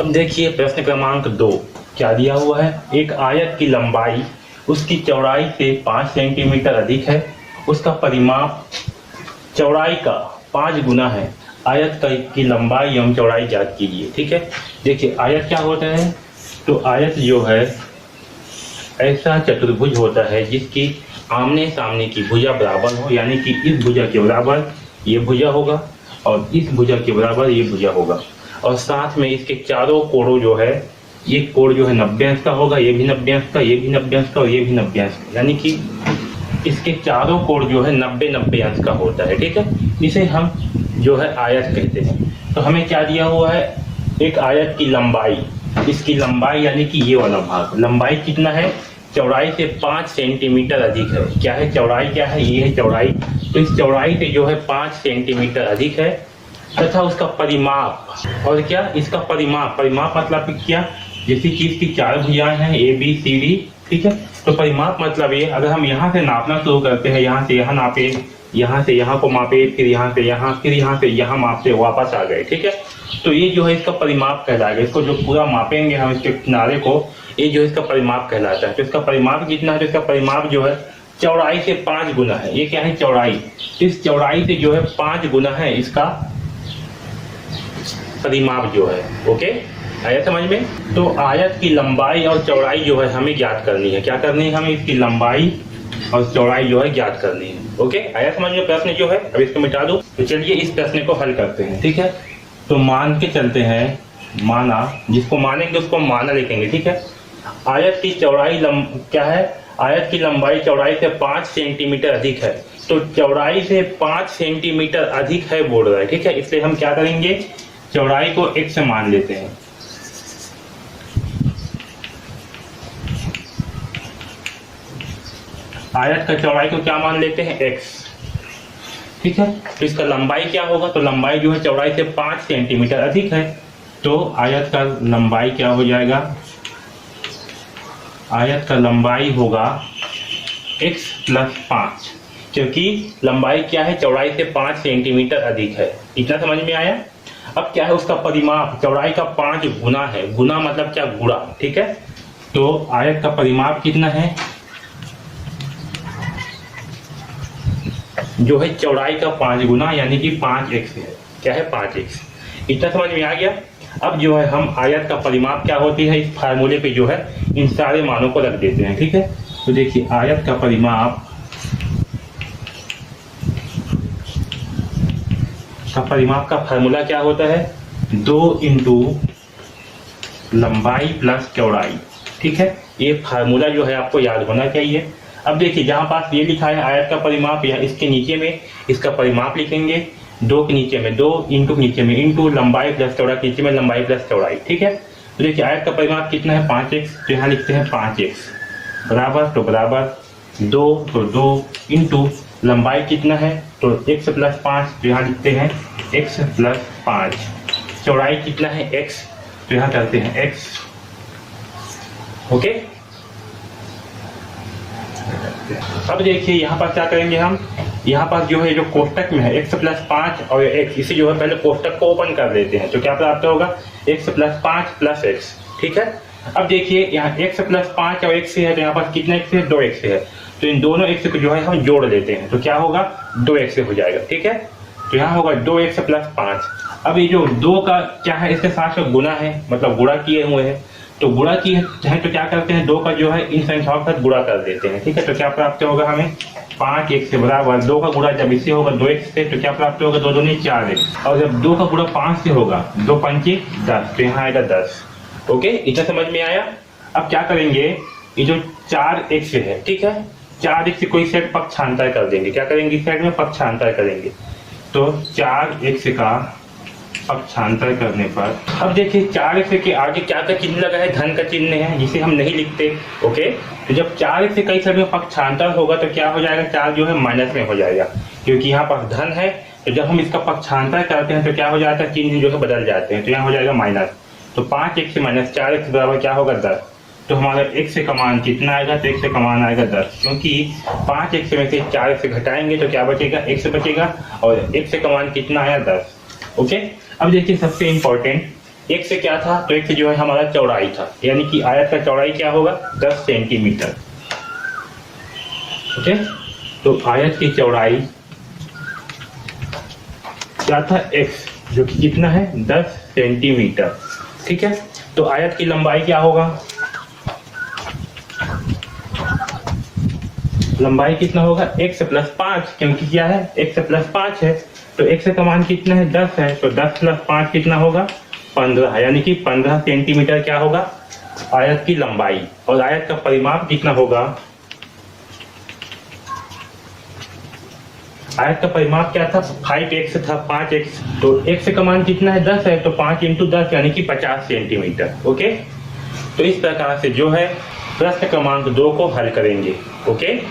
अब देखिए प्रश्न क्रमांक 2 क्या दिया हुआ है। एक आयत की लंबाई उसकी चौड़ाई से 5 सेंटीमीटर अधिक है, उसका परिमाप चौड़ाई का 5 गुना है। आयत की लंबाई एवं चौड़ाई ज्ञात कीजिए। ठीक है, देखिए आयत क्या होता है। तो आयत जो है ऐसा चतुर्भुज होता है जिसकी आमने सामने की भुजा बराबर हो, यानी कि इस भुजा के बराबर ये भुजा होगा और इस भुजा के बराबर ये भुजा होगा, और साथ में इसके चारों कोणों जो है, ये कोण जो है 90 अंश का होगा, ये भी 90 अंश का, ये भी 90 अंश का और ये भी 90 अंश का, यानी कि इसके चारों कोण जो है 90-90 अंश का होता है। ठीक है, इसे हम जो है आयत कहते हैं। तो हमें क्या दिया हुआ है, एक आयत की लंबाई, इसकी लंबाई यानी कि ये वाला भाग, लंबाई कितना है, चौड़ाई से 5 सेंटीमीटर अधिक है। क्या है चौड़ाई, क्या है, ये है चौड़ाई। तो इस चौड़ाई से जो है 5 सेंटीमीटर अधिक है, तथा उसका परिमाप, और क्या इसका परिमाप, परिमाप मतलब क्या, जैसे कि इसकी 4 भुजाएं हैं ए बी सी डी। ठीक है, तो परिमाप मतलब ये, अगर हम यहाँ से नापना शुरू करते हैं, यहाँ से यहाँ नापे, यहाँ से यहाँ को मापे, फिर यहाँ से यहाँ, फिर यहाँ से यहाँ मापते वापस आ गए। ठीक है, तो ये जो है इसका परिमाप कहलाएगा। इसको जो पूरा मापेंगे हम इसके किनारे को, ये जो इसका परिमाप कहलाता है। तो इसका परिमाप कितना है, तो इसका परिमाप जो है चौड़ाई से 5 गुना है। ये क्या है चौड़ाई, इस चौड़ाई से जो है 5 गुना है इसका परिमाप जो है। ओके, आया समझ में। तो आयत की लंबाई और चौड़ाई जो है हमें ज्ञात करनी है। क्या करनी है, हमें इसकी लंबाई और चौड़ाई जो है ज्ञात करनी है। ओके, आया समझ में प्रश्न जो है। अब इसको मिटा दो। तो चलिए इस प्रश्न को हल करते हैं। ठीक है, तो मान के चलते हैं, माना, जिसको मानेंगे उसको माना लिखेंगे। ठीक है, आयत की चौड़ाई क्या है, आयत की लंबाई चौड़ाई से 5 सेंटीमीटर अधिक है। तो चौड़ाई से 5 सेंटीमीटर अधिक है बोल रहा है। ठीक है, इसलिए हम क्या करेंगे, चौड़ाई को x मान लेते हैं। आयत का चौड़ाई को क्या मान लेते हैं, x। ठीक है, तो इसका लंबाई क्या होगा, तो लंबाई जो है चौड़ाई से 5 सेंटीमीटर अधिक है। तो आयत का लंबाई क्या हो जाएगा, आयत का लंबाई होगा x + 5, क्योंकि लंबाई क्या है, चौड़ाई से 5 सेंटीमीटर अधिक है। इतना समझ में आया। अब क्या है, उसका परिमाप चौड़ाई का 5 गुना है। गुना मतलब क्या, गुणा। ठीक है, तो आयत का परिमाप कितना है, जो है चौड़ाई का 5 गुना, यानी कि 5x है। क्या है, 5x। इतना समझ में आ गया। अब जो है हम आयत का परिमाप क्या होती है, इस फार्मूले पे जो है इन सारे मानों को रख देते हैं। ठीक है, तो देखिए आयत का परिमाप का फार्मूला क्या होता है, 2 इंटू लंबाई प्लस चौड़ाई। ठीक है, ये फार्मूला जो है आपको याद होना चाहिए। अब देखिए जहां पास ये लिखा है आयत का परिमाप, या इसके नीचे में इसका परिमाप लिखेंगे, 2 के नीचे में 2, इंटू के नीचे में इंटू, लंबाई प्लस चौड़ाई के नीचे में लंबाई प्लस चौड़ाई। ठीक है, तो देखिए आयत का परिमाप कितना है, 5x। तो यहाँ लिखते हैं 5x बराबर, तो बराबर 2, तो 2 इंटू लंबाई कितना है, तो x + 5, तो यहाँ लिखते हैं x + 5। चौड़ाई कितना है, x, तो यहाँ करते हैं x। ओके, अब देखिए यहाँ पर क्या करेंगे हम, यहाँ पर जो है जो कोष्टक में है x + 5 और x, इसे जो है पहले कोष्टक को ओपन कर देते हैं। तो क्या प्राप्त होगा, x + 5 + x। ठीक है, अब देखिए यहाँ x + 5 और x है, तो यहाँ पर कितना x है, 2x है। तो इन दोनों x को जो है हम जोड़ लेते हैं, तो क्या होगा, 2x हो जाएगा। ठीक है, तो यहाँ होगा 2x + 5। अब ये जो 2 का क्या है, इसके साथ में गुना है, मतलब गुणा किए हुए हैं। तो गुणा की है तो क्या करते हैं, 2 का जो है इन संख्याओं के साथ गुणा कर देते हैं। ठीक है, तो क्या प्राप्त होगा हमें, 5x से बराबर 2 का गुणा जब इससे होगा 2x से, तो क्या प्राप्त होगा, 2 दूनी 4x। और जब 2 का गुणा 5 से होगा, 2 पंचे 10, तो यहाँ आएगा 10। ओके, इतना समझ में आया। अब क्या करेंगे, ये जो 4x है, ठीक है, 4x से कोई सेट पक्षांतर कर देंगे। क्या करेंगे, इस साइड में पक्षांतर करेंगे। तो 4x का पक्षांतर करने पर, अब देखिए 4x के आगे क्या का चिन्ह लगा है, धन का चिन्ह है, जिसे हम नहीं लिखते। ओके, तो जब 4x से कई साइड में पक्षांतर होगा तो क्या हो जाएगा, 4 जो है माइनस में हो जाएगा, क्योंकि यहाँ पर धन है। तो जब हम इसका पक्षांतर करते हैं तो क्या हो जाता है, चिन्ह जो है बदल जाते हैं। तो यहाँ हो जाएगा माइनस। तो 5x से -4x बराबर क्या होगा, 10। तो हमारा x का मान कितना आएगा, तो x का मान आएगा 10, क्योंकि 5x में से 4x घटाएंगे तो क्या बचेगा, x बचेगा, और x का मान कितना आया, 10। ओके, अब देखिए सबसे इम्पोर्टेंट एक से क्या था, तो एक से जो है हमारा चौड़ाई था, यानी कि आयत का चौड़ाई क्या होगा 10 सेंटीमीटर। ओके, तो आयत की चौड़ाई क्या था x, जो कि कितना है 10 सेंटीमीटर। ठीक है, तो आयत की लंबाई क्या होगा, लंबाई कितना होगा x प्लस 5, क्योंकि क्या है x प्लस 5 है, तो x का मान कितना है 10 है, तो 10 प्लस 5 कितना होगा 15, यानी कि 15 सेंटीमीटर क्या होगा आयत की लंबाई। और आयत का परिमाप कितना होगा, आयत का परिमाप क्या था 5x था 5x, तो x का मान कितना है 10 है, तो 5 इंटू 10 यानी कि 50 सेंटीमीटर। ओके, तो इस प्रकार से जो है प्रश्न क्रमांक 2 को हल करेंगे। ओके।